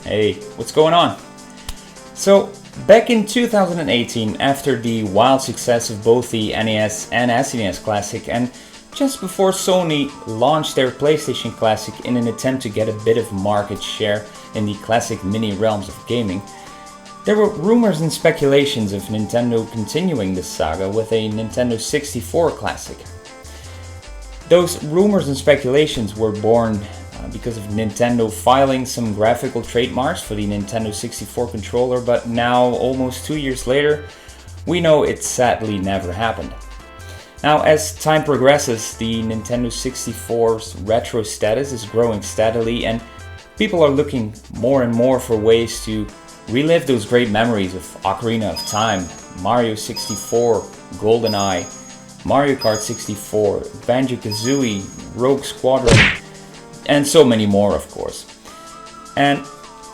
Hey, what's going on? So, back in 2018, after the wild success of both the NES and SNES Classic, and just before Sony launched their PlayStation Classic in an attempt to get a bit of market share in the classic mini realms of gaming, there were rumors and speculations of Nintendo continuing this saga with a Nintendo 64 Classic. Those rumors and speculations were born because of Nintendo filing some graphical trademarks for the Nintendo 64 controller, but now, almost 2 years later, we know it sadly never happened. Now, as time progresses, the Nintendo 64's retro status is growing steadily, and people are looking more and more for ways to relive those great memories of Ocarina of Time, Mario 64, GoldenEye, Mario Kart 64, Banjo-Kazooie, Rogue Squadron, and so many more, of course. And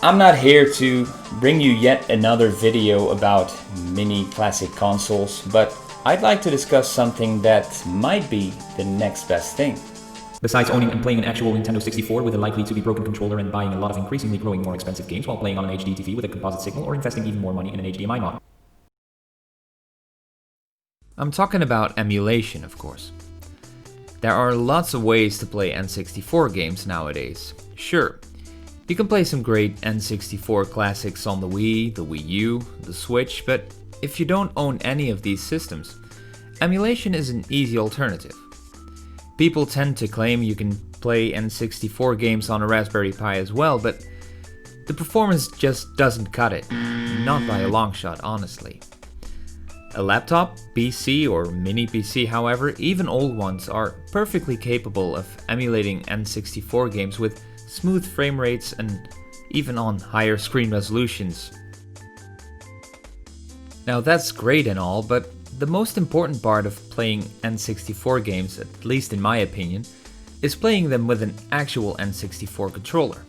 I'm not here to bring you yet another video about mini classic consoles, but I'd like to discuss something that might be the next best thing. Besides owning and playing an actual Nintendo 64 with a likely to be broken controller and buying a lot of increasingly growing more expensive games while playing on an HD TV with a composite signal, or investing even more money in an HDMI mod. I'm talking about emulation, of course. There are lots of ways to play N64 games nowadays. Sure, you can play some great N64 classics on the Wii, the Wii U, the Switch, but if you don't own any of these systems, emulation is an easy alternative. People tend to claim you can play N64 games on a Raspberry Pi as well, but the performance just doesn't cut it. Not by a long shot, honestly. A laptop, PC, or mini PC, however, even old ones, are perfectly capable of emulating N64 games with smooth frame rates and even on higher screen resolutions. Now that's great and all, but the most important part of playing N64 games, at least in my opinion, is playing them with an actual N64 controller.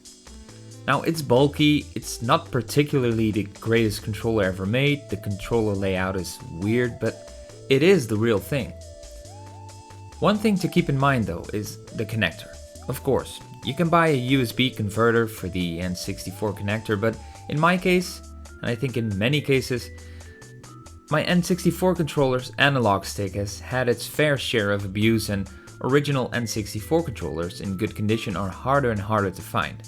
Now it's bulky, it's not particularly the greatest controller ever made, the controller layout is weird, but it is the real thing. One thing to keep in mind though is the connector. Of course, you can buy a USB converter for the N64 connector, but in my case, and I think in many cases, my N64 controller's analog stick has had its fair share of abuse, and original N64 controllers in good condition are harder and harder to find.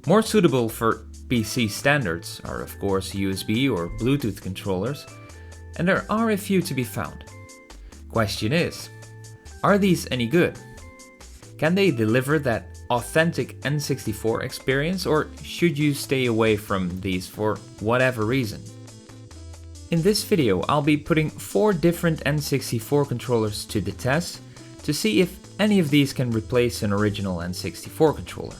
More suitable for PC standards are of course USB or Bluetooth controllers, and there are a few to be found. Question is, are these any good? Can they deliver that authentic N64 experience, or should you stay away from these for whatever reason? In this video, I'll be putting 4 different N64 controllers to the test to see if any of these can replace an original N64 controller.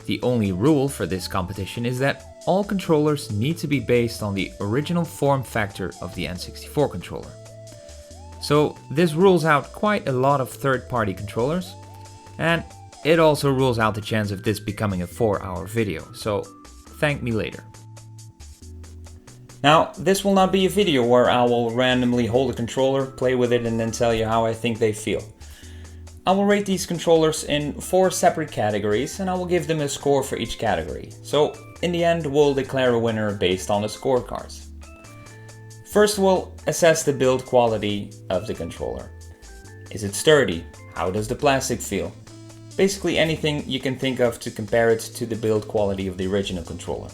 The only rule for this competition is that all controllers need to be based on the original form factor of the N64 controller. So this rules out quite a lot of third-party controllers, and it also rules out the chance of this becoming a 4-hour video, so thank me later. Now, this will not be a video where I will randomly hold a controller, play with it, and then tell you how I think they feel. I will rate these controllers in 4 separate categories, and I will give them a score for each category. So, in the end, we'll declare a winner based on the scorecards. First, we'll assess the build quality of the controller. Is it sturdy? How does the plastic feel? Basically anything you can think of to compare it to the build quality of the original controller.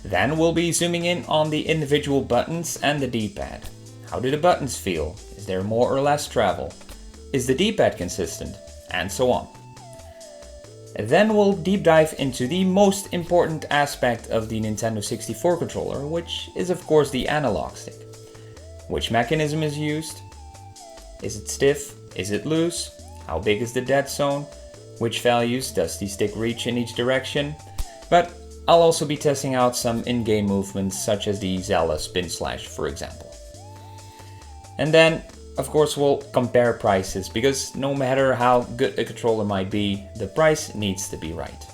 Then we'll be zooming in on the individual buttons and the D-pad. How do the buttons feel? Is there more or less travel? Is the D-pad consistent? And so on. And then we'll deep dive into the most important aspect of the Nintendo 64 controller, which is of course the analog stick. Which mechanism is used? Is it stiff? Is it loose? How big is the dead zone? Which values does the stick reach in each direction? But I'll also be testing out some in-game movements such as the Zelda spin slash, for example. And then, of course, we'll compare prices, because no matter how good a controller might be, the price needs to be right.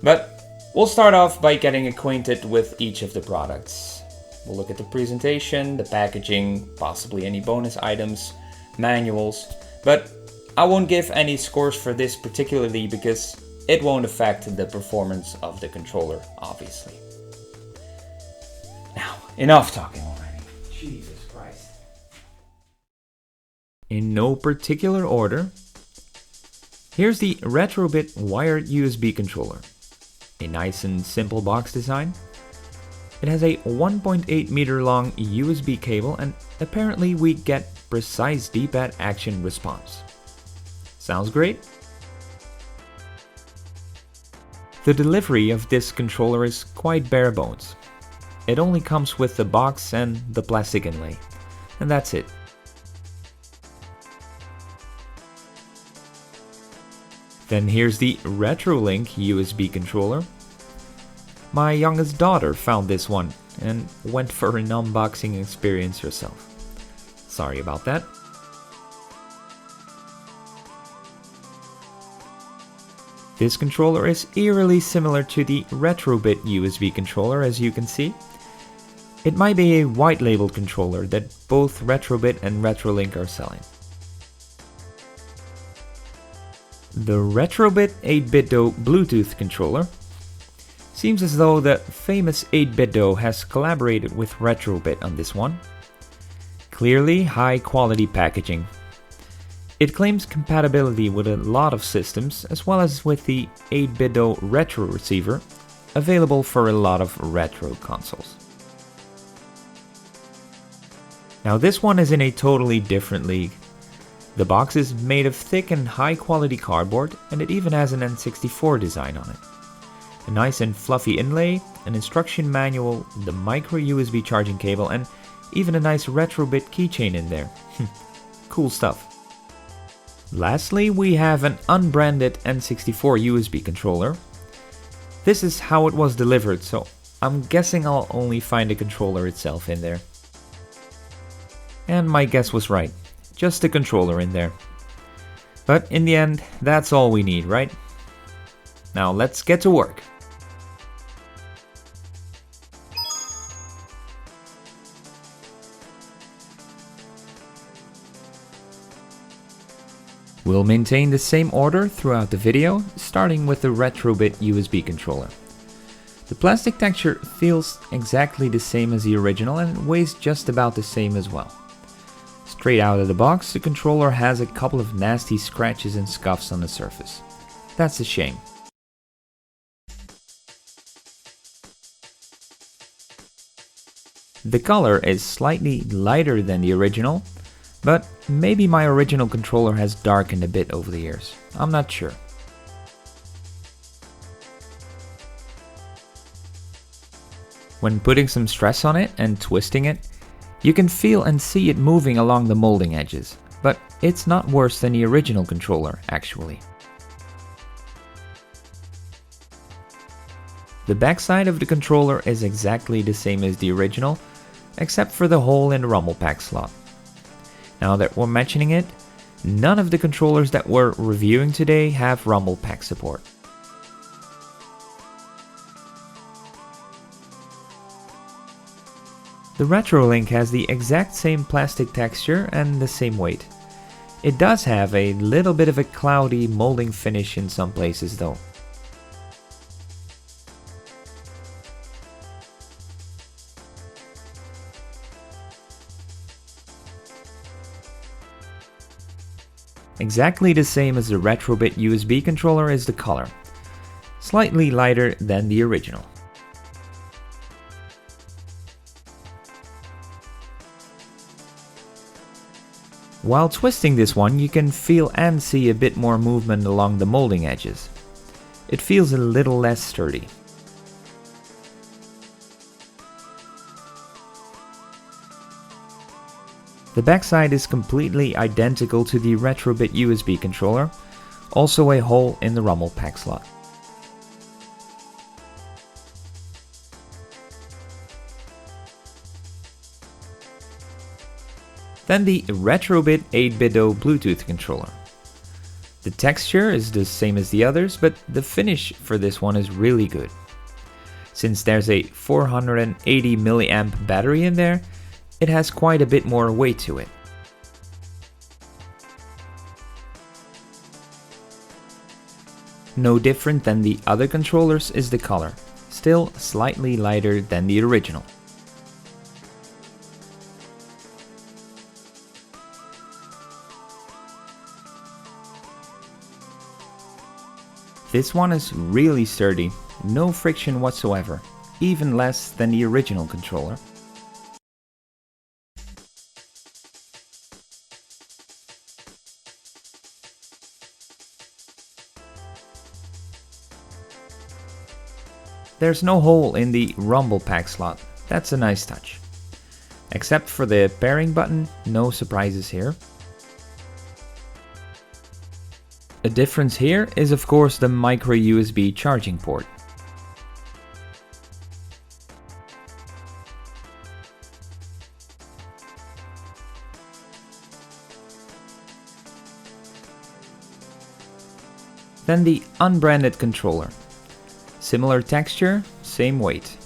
But we'll start off by getting acquainted with each of the products. We'll look at the presentation, the packaging, possibly any bonus items, manuals, but I won't give any scores for this particularly because it won't affect the performance of the controller, obviously. Now, enough talking already. Jesus Christ. In no particular order, here's the Retrobit wired USB controller. A nice and simple box design. It has a 1.8 meter long USB cable, and apparently we get precise D-pad action response. Sounds great? The delivery of this controller is quite bare bones. It only comes with the box and the plastic inlay, and that's it. Then here's the RetroLink USB controller. My youngest daughter found this one and went for an unboxing experience herself. Sorry about that. This controller is eerily similar to the Retrobit USB controller, as you can see. It might be a white labeled controller that both Retrobit and RetroLink are selling. The Retrobit 8BitDo Bluetooth controller. Seems as though the famous 8BitDo has collaborated with Retrobit on this one. Clearly high quality packaging. It claims compatibility with a lot of systems, as well as with the 8BitDo Retro receiver, available for a lot of retro consoles. Now this one is in a totally different league. The box is made of thick and high quality cardboard, and it even has an N64 design on it. A nice and fluffy inlay, an instruction manual, the micro USB charging cable, and even a nice Retrobit keychain in there. Cool stuff. Lastly, we have an unbranded N64 USB controller. This is how it was delivered, so I'm guessing I'll only find the controller itself in there. And my guess was right. Just the controller in there. But in the end, that's all we need, right? Now let's get to work. We'll maintain the same order throughout the video, starting with the Retrobit USB controller. The plastic texture feels exactly the same as the original and weighs just about the same as well. Straight out of the box, the controller has a couple of nasty scratches and scuffs on the surface. That's a shame. The color is slightly lighter than the original, but maybe my original controller has darkened a bit over the years. I'm not sure. When putting some stress on it and twisting it, you can feel and see it moving along the molding edges, but it's not worse than the original controller, actually. The backside of the controller is exactly the same as the original, except for the hole in the rumble pack slot. Now that we're mentioning it, none of the controllers that we're reviewing today have rumble pack support. The RetroLink has the exact same plastic texture and the same weight. It does have a little bit of a cloudy molding finish in some places though. Exactly the same as the Retrobit USB controller is the color, slightly lighter than the original. While twisting this one, you can feel and see a bit more movement along the molding edges. It feels a little less sturdy. The backside is completely identical to the Retrobit USB controller, also a hole in the rumble pack slot. Then the Retrobit 8BitDo Bluetooth controller. The texture is the same as the others, but the finish for this one is really good. Since there's a 480 mAh battery in there, it has quite a bit more weight to it. No different than the other controllers is the color, still slightly lighter than the original. This one is really sturdy, no friction whatsoever, even less than the original controller. There's no hole in the rumble pack slot, that's a nice touch. Except for the pairing button, no surprises here. A difference here is of course the micro USB charging port. Then the unbranded controller. Similar texture, same weight.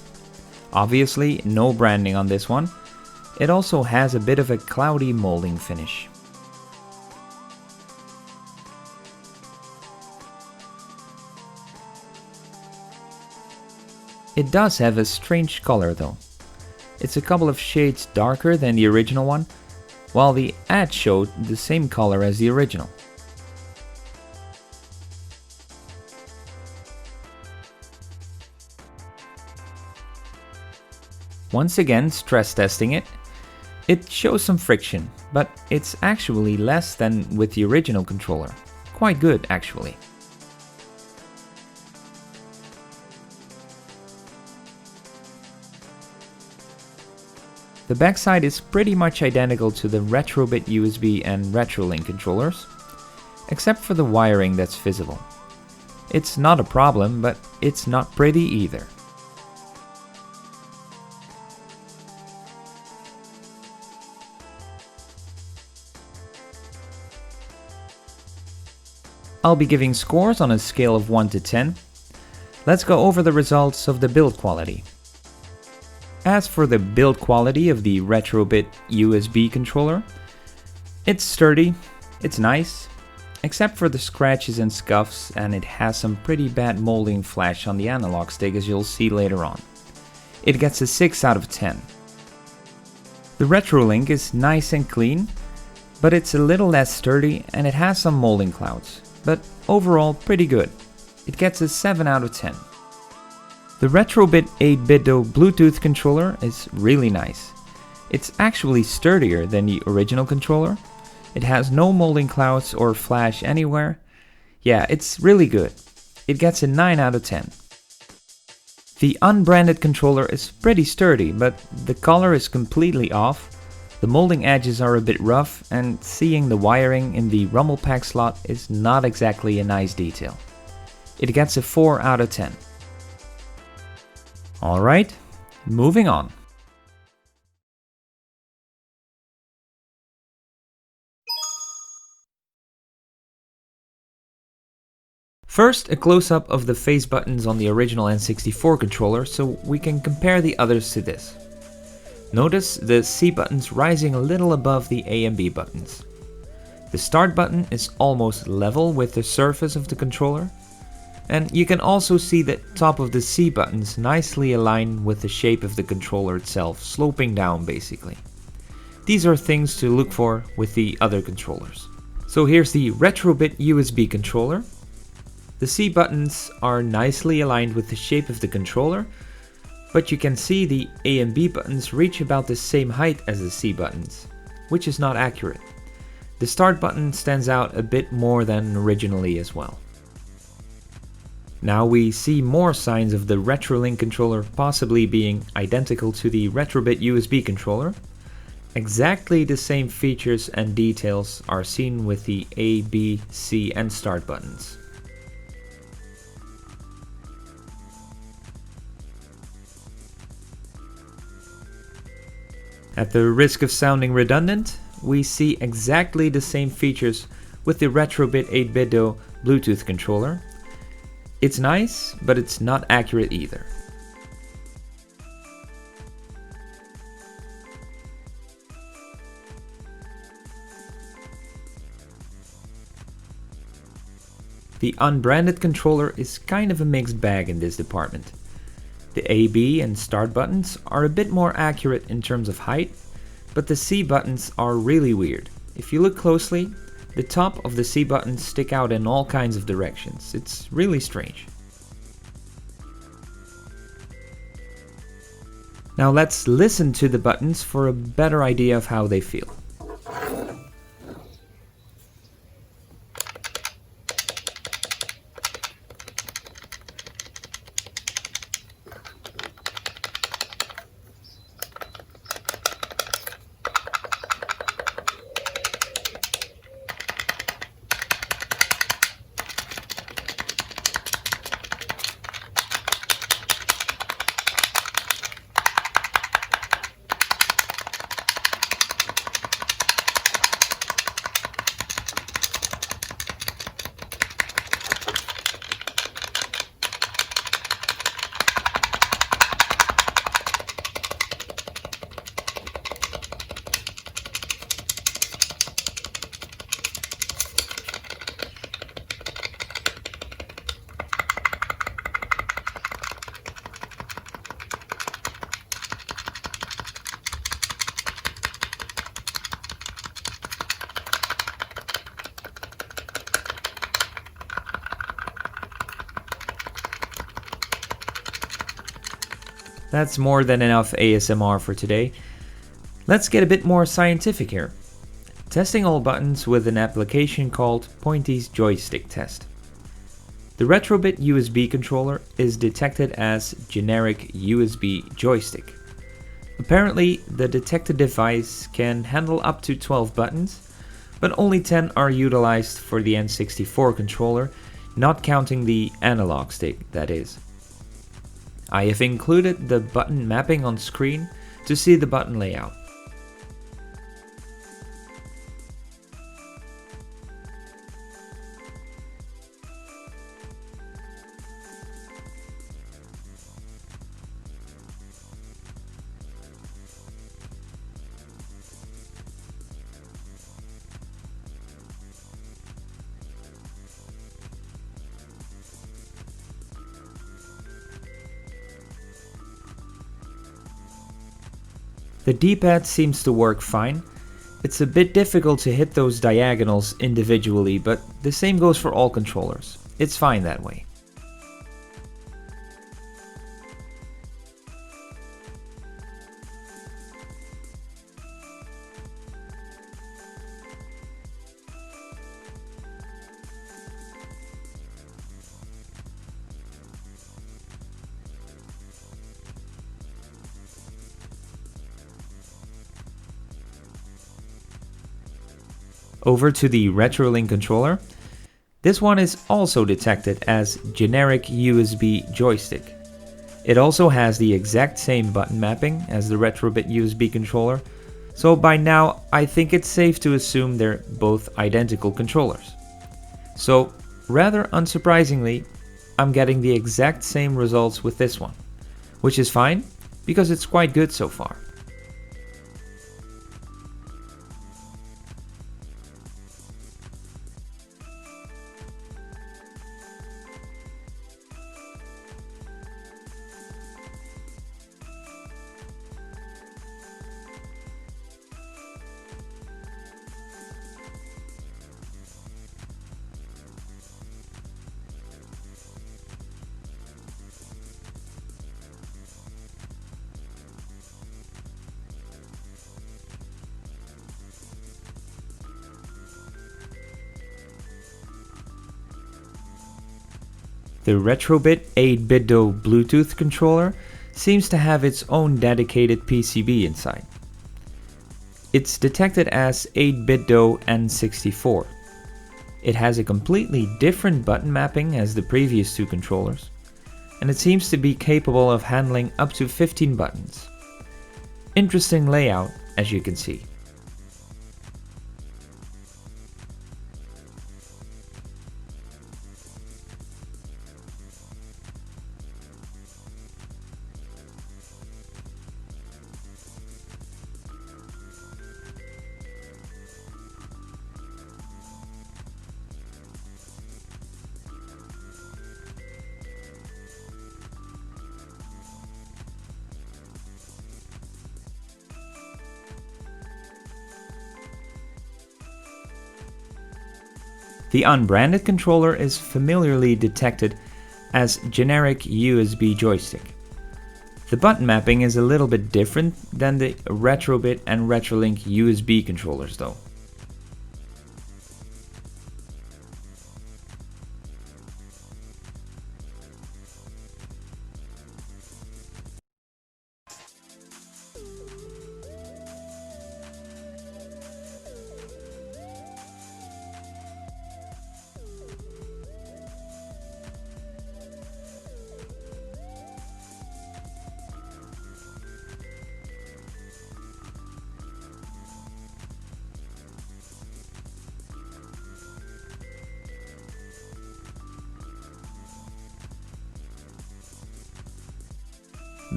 Obviously no branding on this one. It also has a bit of a cloudy molding finish. It does have a strange color though. It's a couple of shades darker than the original one, while the ad showed the same color as the original. Once again, stress testing it, it shows some friction, but it's actually less than with the original controller. Quite good actually. The backside is pretty much identical to the Retrobit USB and Retrolink controllers, except for the wiring that's visible. It's not a problem, but it's not pretty either. I'll be giving scores on a scale of 1 to 10. Let's go over the results of the build quality. As for the build quality of the Retrobit USB controller, it's sturdy, it's nice, except for the scratches and scuffs, and it has some pretty bad molding flash on the analog stick, as you'll see later on. It gets a 6 out of 10. The Retrolink is nice and clean, but it's a little less sturdy and it has some molding clouds, but overall pretty good. It gets a 7 out of 10. The Retrobit 8-bit-do Bluetooth controller is really nice. It's actually sturdier than the original controller. It has no molding clouds or flash anywhere. Yeah, it's really good. It gets a 9 out of 10. The unbranded controller is pretty sturdy, but the color is completely off. The molding edges are a bit rough, and seeing the wiring in the rumble pack slot is not exactly a nice detail. It gets a 4 out of 10. Alright, moving on. First, a close-up of the face buttons on the original N64 controller so we can compare the others to this. Notice the C buttons rising a little above the A and B buttons. The start button is almost level with the surface of the controller. And you can also see that top of the C buttons nicely align with the shape of the controller itself, sloping down basically. These are things to look for with the other controllers. So here's the Retrobit USB controller. The C buttons are nicely aligned with the shape of the controller, but you can see the A and B buttons reach about the same height as the C buttons, which is not accurate. The start button stands out a bit more than originally as well. Now we see more signs of the Retrolink controller possibly being identical to the Retrobit USB controller. Exactly the same features and details are seen with the A, B, C and start buttons. At the risk of sounding redundant, we see exactly the same features with the Retrobit 8-bit-do Bluetooth controller. It's nice, but it's not accurate either. The unbranded controller is kind of a mixed bag in this department. The A, B, and start buttons are a bit more accurate in terms of height, but the C buttons are really weird. If you look closely, the top of the C buttons stick out in all kinds of directions. It's really strange. Now let's listen to the buttons for a better idea of how they feel. That's more than enough ASMR for today. Let's get a bit more scientific here. Testing all buttons with an application called Pointy's Joystick Test. The Retrobit USB controller is detected as generic USB joystick. Apparently, the detected device can handle up to 12 buttons, but only 10 are utilized for the N64 controller, not counting the analog stick, that is. I have included the button mapping on screen to see the button layout. The D-pad seems to work fine. It's a bit difficult to hit those diagonals individually, but the same goes for all controllers. It's fine that way. Over to the RetroLink controller. This one is also detected as generic USB joystick. It also has the exact same button mapping as the Retrobit USB controller, so by now I think it's safe to assume they're both identical controllers. So, rather unsurprisingly, I'm getting the exact same results with this one, which is fine because it's quite good so far. The Retrobit 8-bit-do Bluetooth controller seems to have its own dedicated PCB inside. It's detected as 8-bit-do N64. It has a completely different button mapping as the previous two controllers, and it seems to be capable of handling up to 15 buttons. Interesting layout, as you can see. The unbranded controller is familiarly detected as generic USB joystick. The button mapping is a little bit different than the Retrobit and Retrolink USB controllers though.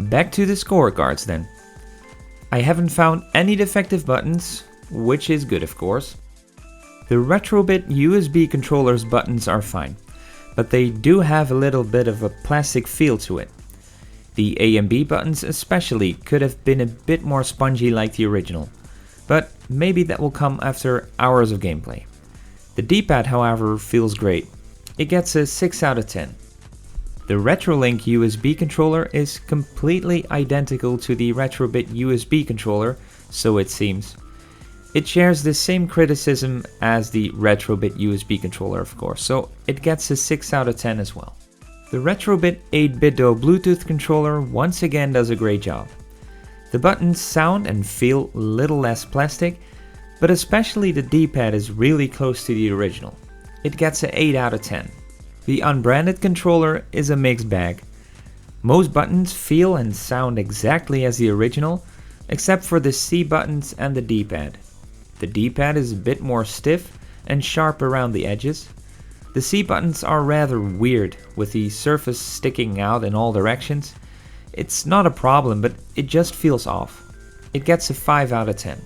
Back to the scorecards then. I haven't found any defective buttons, which is good of course. The Retrobit USB controller's buttons are fine, but they do have a little bit of a plastic feel to it. The A and B buttons especially could have been a bit more spongy like the original, but maybe that will come after hours of gameplay. The D-pad however feels great. It gets a 6 out of 10. The Retrolink USB controller is completely identical to the Retrobit USB controller, so it seems. It shares the same criticism as the Retrobit USB controller of course, so it gets a 6 out of 10 as well. The Retrobit 8-bit-do Bluetooth controller once again does a great job. The buttons sound and feel a little less plastic, but especially the D-pad is really close to the original. It gets an 8 out of 10. The unbranded controller is a mixed bag. Most buttons feel and sound exactly as the original, except for the C buttons and the D-pad. The D-pad is a bit more stiff and sharp around the edges. The C buttons are rather weird, with the surface sticking out in all directions. It's not a problem, but it just feels off. It gets a 5 out of 10.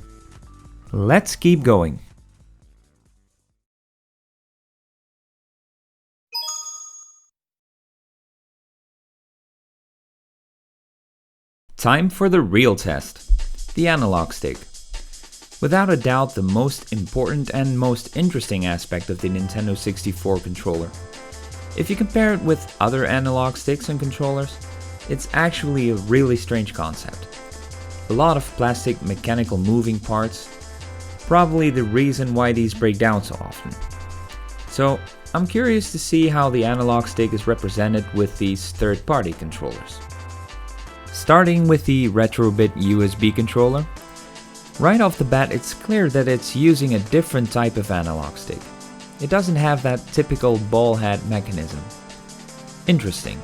Let's keep going. Time for the real test, the analog stick. Without a doubt the most important and most interesting aspect of the Nintendo 64 controller. If you compare it with other analog sticks and controllers, it's actually a really strange concept. A lot of plastic mechanical moving parts, probably the reason why these break down so often. So I'm curious to see how the analog stick is represented with these third-party controllers. Starting with the Retrobit USB controller, right off the bat it's clear that it's using a different type of analog stick. It doesn't have that typical ball head mechanism. Interesting.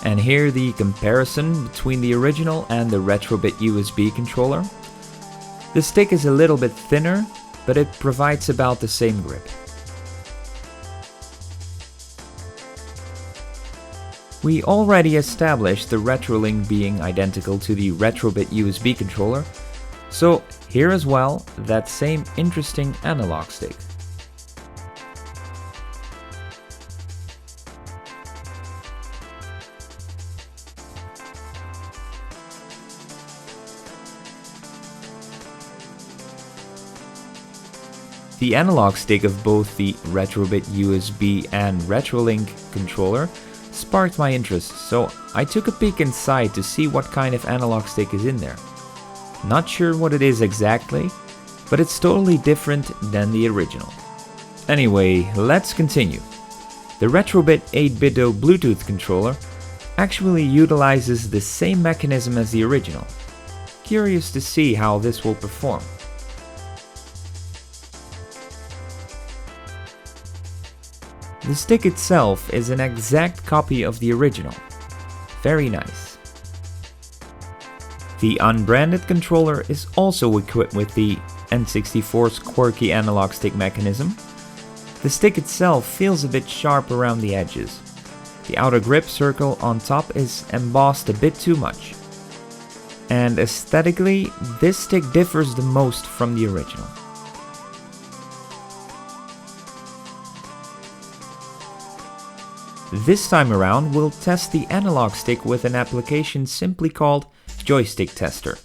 And here the comparison between the original and the Retrobit USB controller. The stick is a little bit thinner, but it provides about the same grip. We already established the Retrolink being identical to the Retrobit USB controller, so here as well that same interesting analog stick. The analog stick of both the Retrobit USB and Retrolink controller sparked my interest, so I took a peek inside to see what kind of analog stick is in there. Not sure what it is exactly, but it's totally different than the original. Anyway, let's continue. The Retrobit 8-bit-do Bluetooth controller actually utilizes the same mechanism as the original. Curious to see how this will perform. The stick itself is an exact copy of the original. Very nice. The unbranded controller is also equipped with the N64's quirky analog stick mechanism. The stick itself feels a bit sharp around the edges. The outer grip circle on top is embossed a bit too much. And aesthetically, this stick differs the most from the original. This time around, we'll test the analog stick with an application simply called joystick tester.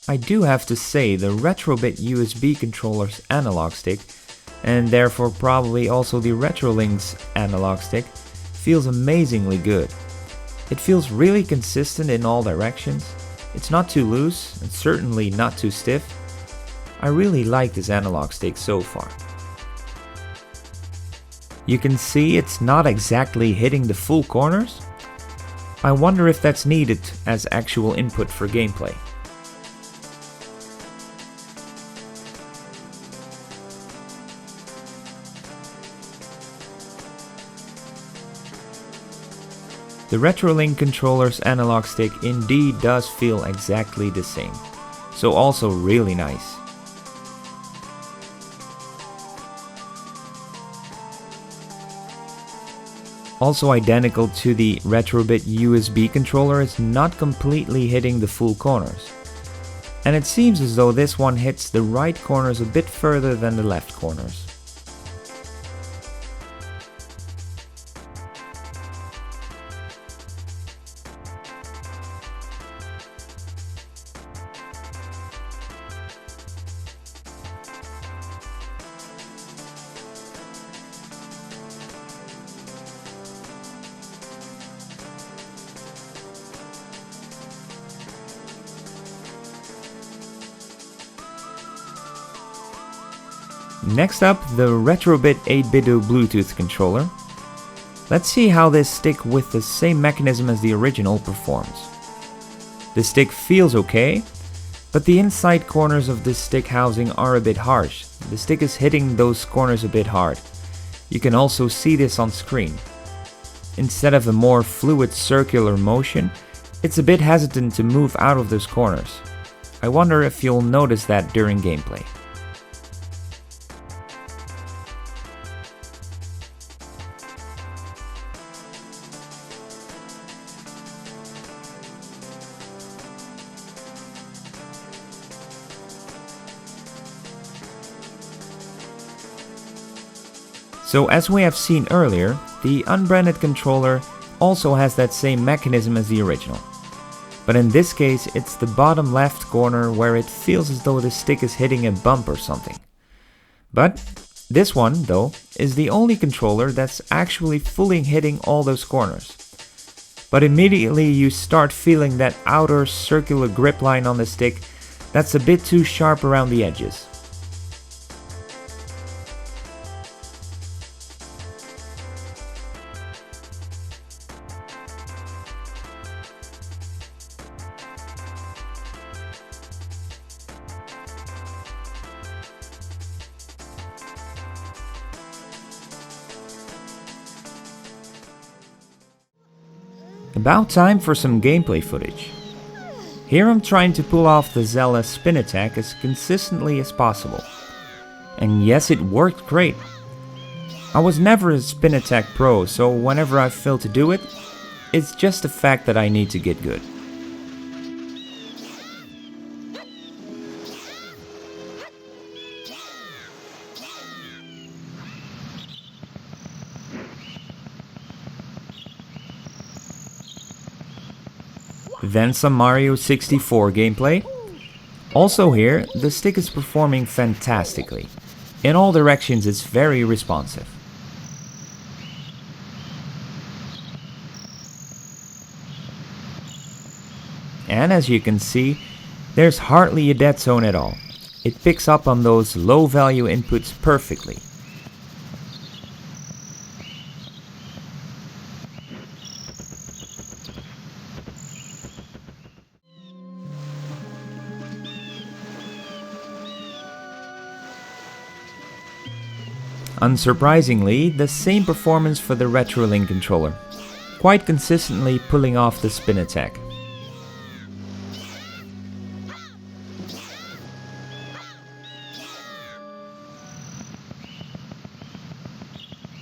I do have to say the Retrobit USB controller's analog stick, and therefore probably also the Retrolink's analog stick, feels amazingly good. It feels really consistent in all directions. It's not too loose and certainly not too stiff. I really like this analog stick so far. You can see it's not exactly hitting the full corners. I wonder if that's needed as actual input for gameplay. The Retrolink controller's analog stick indeed does feel exactly the same, so also really nice. Also identical to the Retrobit USB controller, it's not completely hitting the full corners. And it seems as though this one hits the right corners a bit further than the left corners. Next up, the Retrobit 8-bit Bluetooth controller. Let's see how this stick with the same mechanism as the original performs. The stick feels okay, but the inside corners of this stick housing are a bit harsh. The stick is hitting those corners a bit hard. You can also see this on screen. Instead of a more fluid circular motion, it's a bit hesitant to move out of those corners. I wonder if you'll notice that during gameplay. So as we have seen earlier, the unbranded controller also has that same mechanism as the original. But in this case, it's the bottom left corner where it feels as though the stick is hitting a bump or something. But this one, though, is the only controller that's actually fully hitting all those corners. But immediately you start feeling that outer circular grip line on the stick that's a bit too sharp around the edges. About time for some gameplay footage. Here I'm trying to pull off the Zelda spin attack as consistently as possible. And yes, it worked great. I was never a spin attack pro, so whenever I fail to do it, it's just the fact that I need to get good. Then some Mario 64 gameplay. Also here, the stick is performing fantastically. In all directions it's very responsive. And as you can see, there's hardly a dead zone at all. It picks up on those low value inputs perfectly. Unsurprisingly, the same performance for the Retrolink controller, quite consistently pulling off the spin attack.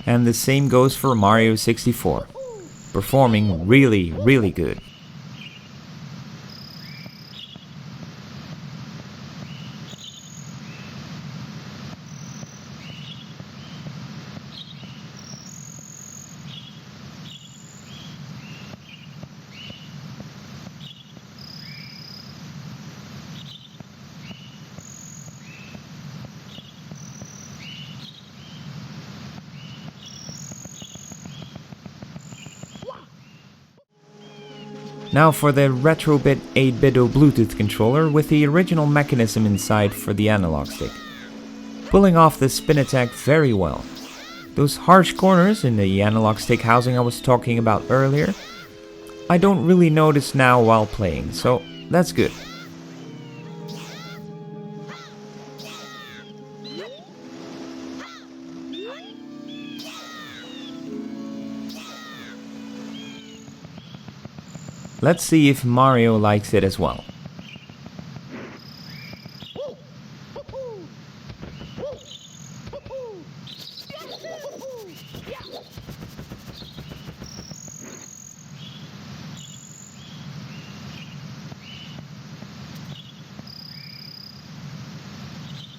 And the same goes for Mario 64, performing really good. Now for the Retrobit 8-bit Bluetooth controller with the original mechanism inside for the analog stick. Pulling off the spin attack very well. Those harsh corners in the analog stick housing I was talking about earlier, I don't really notice now while playing, so that's good. Let's see if Mario likes it as well.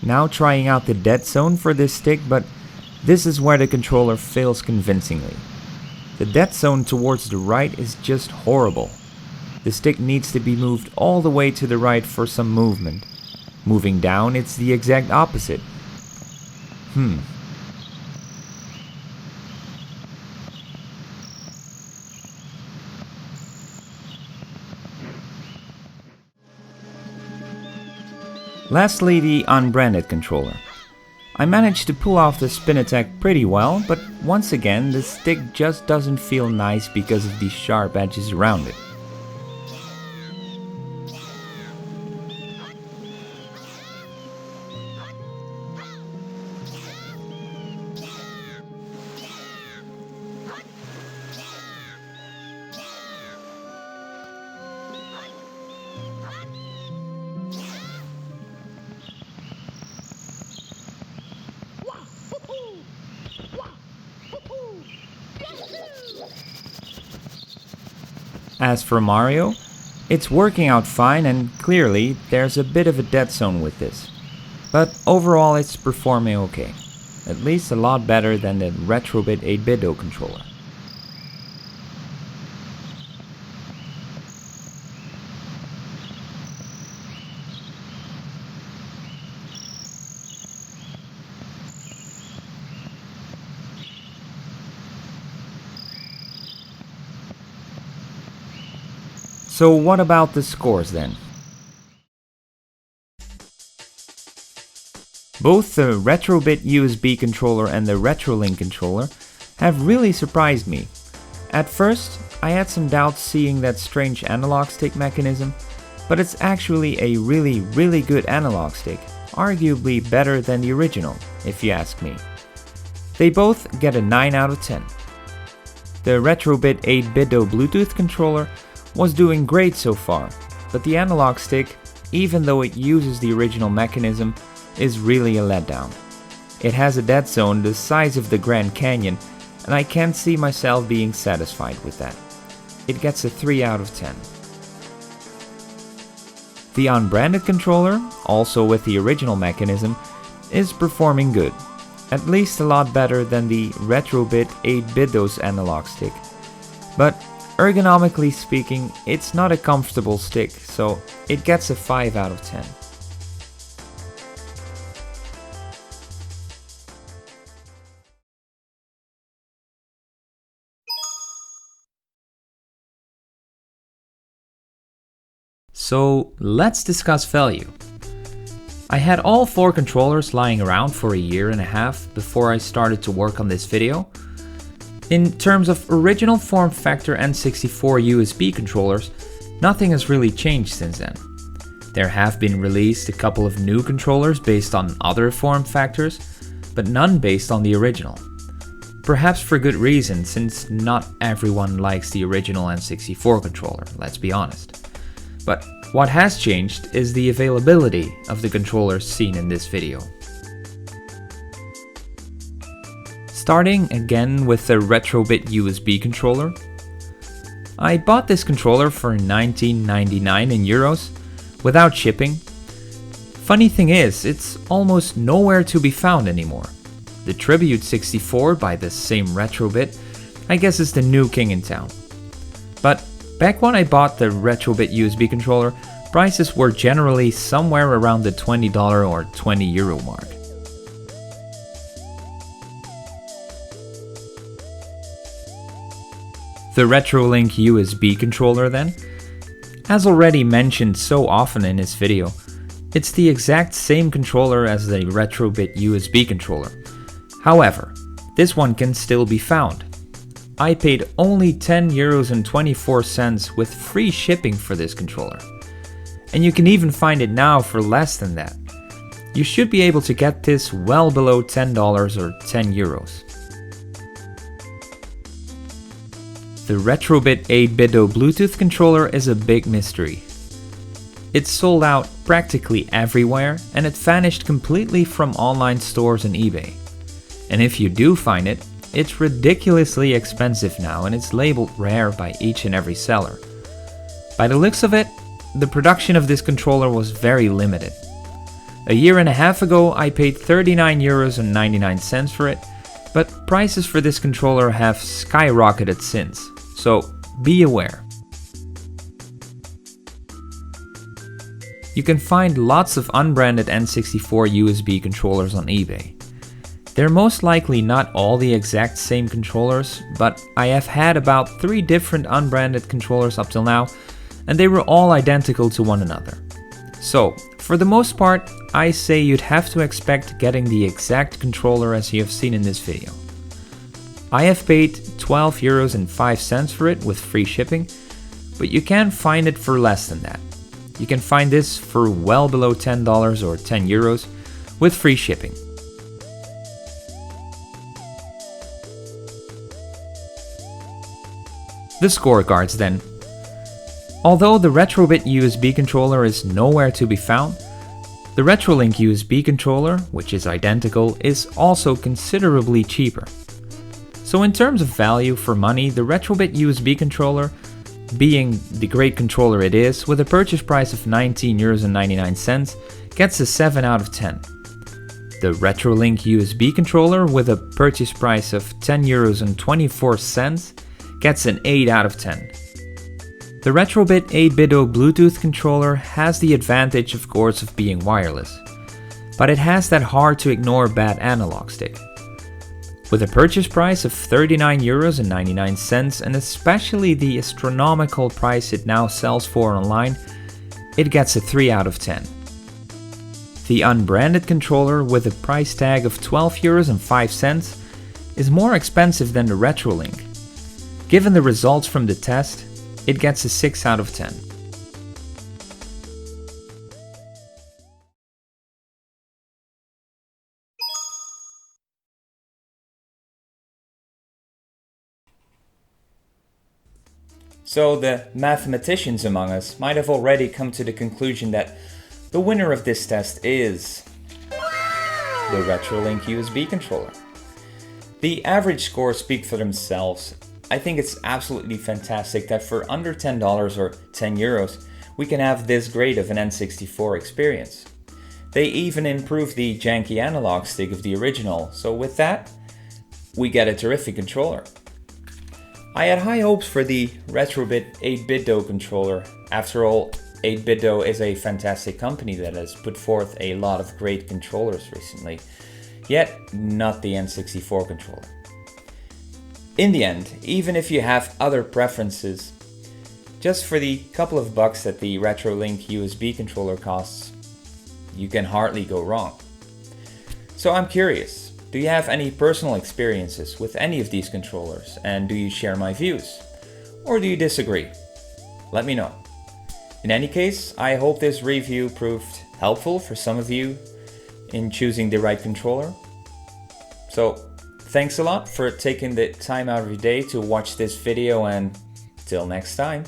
Now trying out the dead zone for this stick, but this is where the controller fails convincingly. The dead zone towards the right is just horrible. The stick needs to be moved all the way to the right for some movement. Moving down, it's the exact opposite. Lastly, the unbranded controller. I managed to pull off the spin attack pretty well, but once again the stick just doesn't feel nice because of these sharp edges around it. As for Mario, it's working out fine and clearly there's a bit of a dead zone with this. But overall it's performing okay. At least a lot better than the Retrobit 8-bit controller. So what about the scores then? Both the Retrobit USB controller and the RetroLink controller have really surprised me. At first, I had some doubts seeing that strange analog stick mechanism, but it's actually a really good analog stick, arguably better than the original, if you ask me. They both get a 9 out of 10. The Retrobit 8-bit Bluetooth controller was doing great so far, but the analog stick, even though it uses the original mechanism, is really a letdown. It has a dead zone the size of the Grand Canyon, and I can't see myself being satisfied with that. It gets a 3 out of 10. The unbranded controller, also with the original mechanism, is performing good, at least a lot better than the Retrobit 8-bit analog stick. But ergonomically speaking, it's not a comfortable stick, so it gets a 5 out of 10. So let's discuss value. I had all 4 controllers lying around for a year and a half before I started to work on this video. In terms of original form factor N64 USB controllers, nothing has really changed since then. There have been released a couple of new controllers based on other form factors, but none based on the original. Perhaps for good reason, since not everyone likes the original N64 controller, let's be honest. But what has changed is the availability of the controllers seen in this video. Starting again with the Retrobit USB controller. I bought this controller for €19.99 in euros, without shipping. Funny thing is, it's almost nowhere to be found anymore. The Tribute 64 by the same Retrobit, I guess is the new king in town. But back when I bought the Retrobit USB controller, prices were generally somewhere around the $20 or €20 mark. The RetroLink USB controller then, As already mentioned so often in this video, it's the exact same controller as the Retrobit USB controller. However, this one can still be found. I paid only €10.24 with free shipping for this controller. And you can even find it now for less than that. You should be able to get this well below $10 or €10. The Retrobit 8-bit-o Bluetooth controller is a big mystery. It's sold out practically everywhere and it vanished completely from online stores and eBay. And if you do find it, it's ridiculously expensive now and it's labeled rare by each and every seller. By the looks of it, the production of this controller was very limited. A year and a half ago I paid €39.99 for it, but prices for this controller have skyrocketed since, so be aware. You can find lots of unbranded N64 USB controllers on eBay. They're most likely not all the exact same controllers, but I have had about 3 different unbranded controllers up till now, and they were all identical to one another. So, for the most part, I say you'd have to expect getting the exact controller as you have seen in this video. I have paid €12.05 for it with free shipping, but you can find it for less than that. You can find this for well below $10 or €10 with free shipping. The scorecards then. Although the Retrobit USB controller is nowhere to be found, the Retrolink USB controller, which is identical, is also considerably cheaper. So in terms of value for money, the Retrobit USB controller, being the great controller it is, with a purchase price of €19.99, gets a 7 out of 10. The Retrolink USB controller, with a purchase price of €10.24, gets an 8 out of 10. The Retrobit 8-bit-o Bluetooth controller has the advantage of course of being wireless, but it has that hard to ignore bad analog stick. With a purchase price of €39.99 and especially the astronomical price it now sells for online, it gets a 3 out of 10. The unbranded controller with a price tag of €12.05 is more expensive than the Retrolink. Given the results from the test, it gets a 6 out of 10. So the mathematicians among us might have already come to the conclusion that the winner of this test is the Retrolink USB controller. The average scores speak for themselves. I think it's absolutely fantastic that for under $10 or €10, we can have this great of an N64 experience. They even improved the janky analog stick of the original, so with that, we get a terrific controller. I had high hopes for the Retrobit 8-bit-o controller. After all, 8-bit-o is a fantastic company that has put forth a lot of great controllers recently, yet not the N64 controller. In the end, even if you have other preferences, just for the couple of bucks that the Retrolink USB controller costs, you can hardly go wrong. So I'm curious, do you have any personal experiences with any of these controllers, and do you share my views? Or do you disagree? Let me know. In any case, I hope this review proved helpful for some of you in choosing the right controller. So, thanks a lot for taking the time out of your day to watch this video, and till next time.